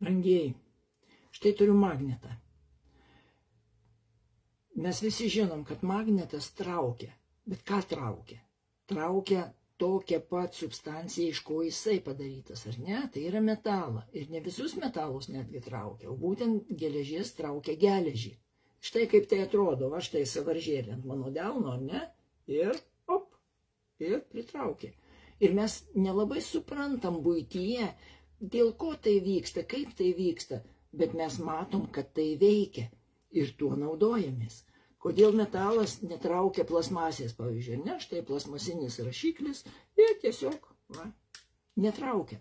Brangieji, štai turiu magnetą. Mes visi žinom, kad magnetas traukia. Bet ką traukia? Traukia tokią pat substanciją, iš ko jisai padarytas, ar ne? Tai yra metalą. Ir ne visus metalus netgi traukia, o būtent geležis traukia geležį. Štai kaip tai atrodo, va štai sąvaržėlė ant mano delno, ar ne? Ir op, ir pritraukia. Ir mes nelabai suprantam buityje, dėl ko tai vyksta, kaip tai vyksta, bet mes matom, kad tai veikia ir tuo naudojamės. Kodėl metalas netraukia plasmasės, pavyzdžiui, ne? Štai plasmasinis rašiklis ir tiesiog netraukia.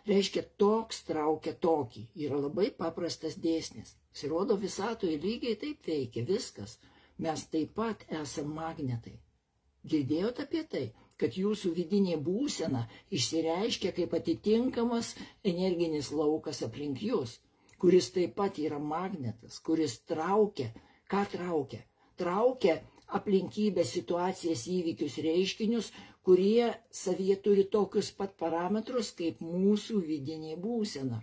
Reiškia, toks traukia tokį. Yra labai paprastas dėsnis. Pasirodo, visatoje lygiai taip veikia viskas. Mes taip pat esam magnetai. Girdėjote apie tai, kad jūsų vidinė būsena išsireiškia kaip atitinkamas energinis laukas aplink jūs, kuris taip pat yra magnetas, kuris traukia. Ką traukia? Traukia aplinkybės, situacijas, įvykius, reiškinius, kurie savyje turi tokius pat parametrus kaip mūsų vidinė būsena.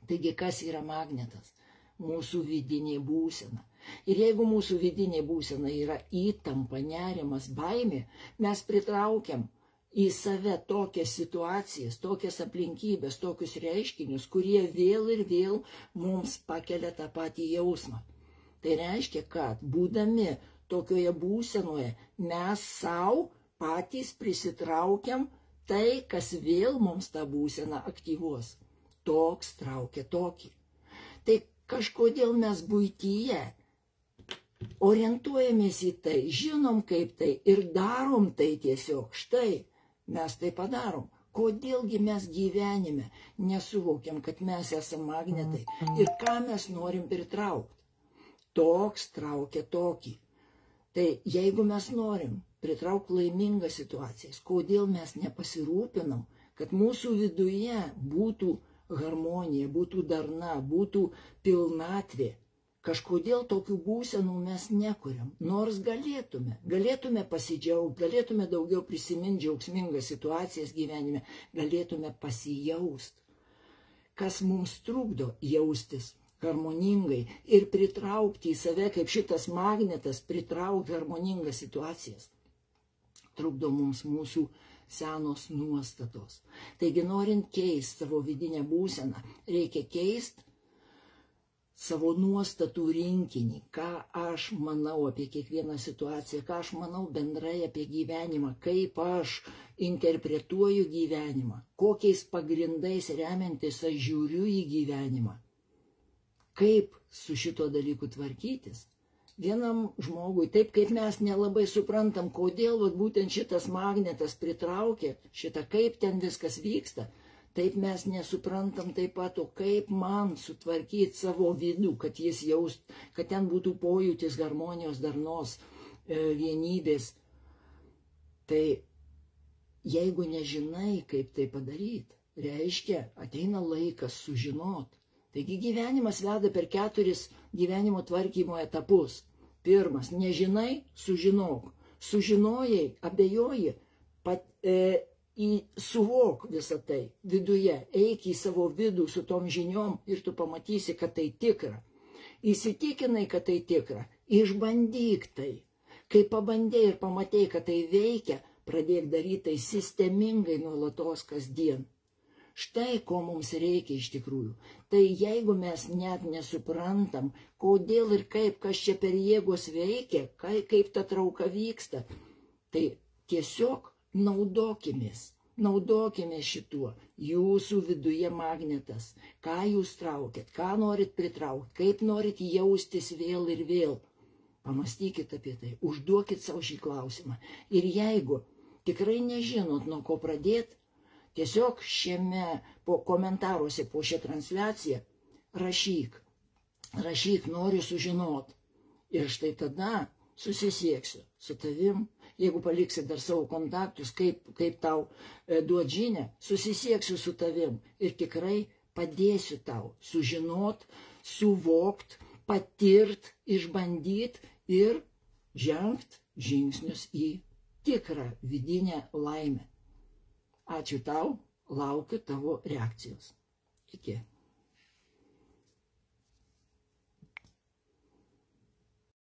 Taigi, kas yra magnetas? Mūsų vidinė būsena. Ir jeigu mūsų vidinė būsena yra įtampa, nerimas, baimė, mes pritraukiam į save tokias situacijas, tokias aplinkybės, tokius reiškinius, kurie vėl ir vėl mums pakelia tą patį jausmą. Tai reiškia, kad būdami tokioje būsenoje mes savo patys prisitraukiam tai, kas vėl mums tą būseną aktyvuos. Toks traukia tokį. Tai kažkodėl mes buityje orientuojamės į tai, žinom kaip tai ir darom tai tiesiog. Štai mes tai padarom. Kodėlgi mes gyvenime nesuvokiam, kad mes esame magnetai ir ką mes norim pritraukti. Toks traukia tokį. Tai jeigu mes norim pritraukti laimingas situacijas, kodėl mes nepasirūpinam, kad mūsų viduje būtų harmonija, būtų darna, būtų pilnatvė. Kažkodėl tokių būsenų mes nekuriam, nors galėtume pasidžiaugti, galėtume daugiau prisiminti džiaugsmingas situacijas gyvenime, galėtume pasijaust, kas mums trukdo jaustis harmoningai ir pritraukti į save, kaip šitas magnetas, pritraukti harmoningas situacijas. Trukdo mums mūsų senos nuostatos. Taigi, norint keisti savo vidinę būseną, reikia keisti savo nuostatų rinkinį, ką aš manau apie kiekvieną situaciją, ką aš manau bendrai apie gyvenimą, kaip aš interpretuoju gyvenimą, kokiais pagrindais remiantis aš žiūriu į gyvenimą. Kaip su šito dalyku tvarkytis? Vienam žmogui, taip kaip mes nelabai suprantam, kodėl būtent šitas magnetas pritraukia šitą, kaip ten viskas vyksta, taip mes nesuprantam taip pat, o kaip man sutvarkyti savo vidų, kad jis jaust, kad ten būtų pojūtis harmonijos, darnos, vienybės. Tai jeigu nežinai, kaip tai padaryti, reiškia, ateina laikas sužinot. Taigi gyvenimas veda per 4 gyvenimo tvarkymo etapus. Pirmas, nežinai, sužinok. Sužinojai, abejoji, suvok visą tai viduje. Eik į savo vidų su tom žiniom ir tu pamatysi, kad tai tikra. Įsitikinai, kad tai tikra. Išbandyk tai. Kai pabandėjai ir pamatėjai, kad tai veikia, pradėk daryti tai sistemingai nuolatos kasdien. Štai ko mums reikia iš tikrųjų. Tai jeigu mes net nesuprantam, kodėl ir kaip, kas čia per jėgos veikia, kaip ta trauka vyksta, tai tiesiog naudokimės šituo. Jūsų viduje magnetas. Ką jūs traukiat, ką norit pritraukti, kaip norit jaustis vėl ir vėl. Pamastykit apie tai, užduokit savo šį klausimą. Ir jeigu tikrai nežinot, nuo ko pradėti, tiesiog šiame komentaruose po šią transliaciją rašyk, noriu sužinot. Ir štai tada susisieksiu su tavim, jeigu paliksi dar savo kontaktus, kaip tau duot žinią, susisieksiu su tavim ir tikrai padėsiu tau sužinot, suvokt, patirt, išbandyt ir žengt žingsnius į tikrą vidinę laimę. Ačiū tau, laukiu tavo reakcijos. Iki.